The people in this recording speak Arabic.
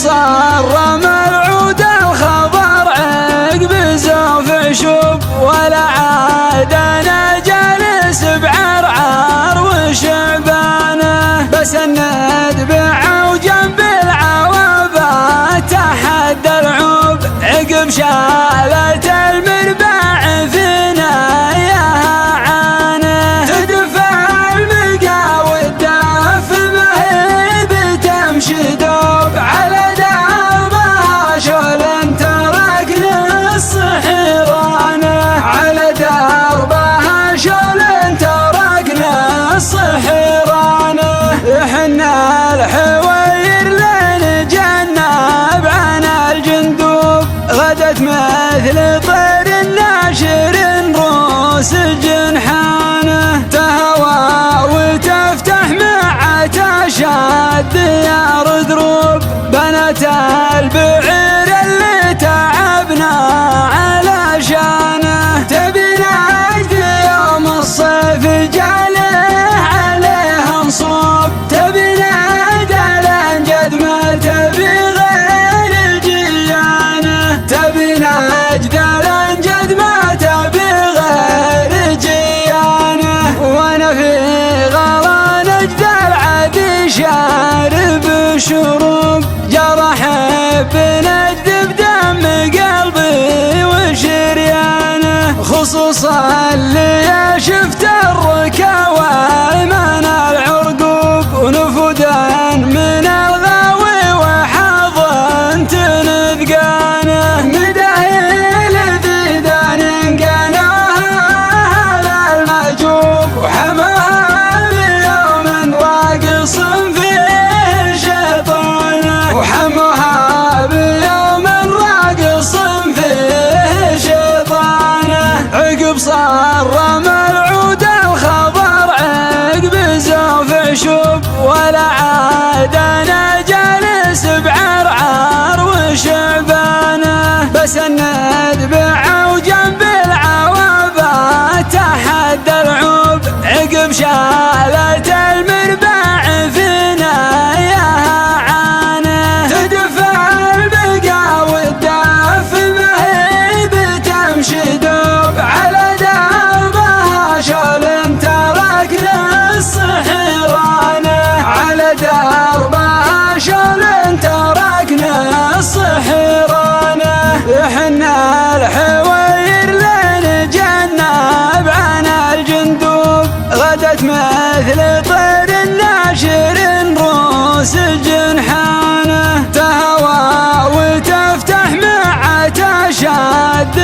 صار ملعود الخبر عقب زوف شوب، ولا عاد انا جالس بعرعر وشعبانه، بسند بعوجا بالعوابات تحدى العوب عقب شالت المرباع فينا ياها عانه، تدفع المقاوي الدف ما هي بتمشي دوب على دربها شول تركنا الصحيرانه، على دربها شول تركنا الصحيرانه، احنا الحوير لين جنب عن الجندوب، غدت مثل طير الناشر روس جنحانه، تهوى وتفتح مع تشاد ديار دروب، بنت البعير اللي تعبنا علشانه، تبي نجد يوم الصيف جاله عليه نصوب، تبي نجد الانجد ما تبي غير الجيانه، تبي نجد الانجد ما تبي غير جيانه، وانا في غلا نجد العدي شارب شروب، جرح بنجد بدم قلبي وشريانه، خصوصا اللي شفت الركاوى من العرقوب، ونفودا من الغاوي وحظا تنذقانه، مداهيل ذيدان قناها للمجوب، وحماها بيوم راقص فيه شيطانه، وحماها بيوم راقص فيه شيطانه، عقب صار ملعود الخبر عقب زوف شوب، ولا عاد انا جالس بعرعر وشعبانه، بسند بعوجا بالعوابات تحدى العوب عقب شالت المرباع فينا ياها عانه، تدفع المقاوي الدف ما هي بتمشي دوب على دربها شول تركنا الصحيرانه، على دربها شول تركنا الصحيرانه، احنا الحوير لين جنب عن الجندوب، غدت مثل طير الناشر روس جنحانه، تهوى وتفتح مع تشاد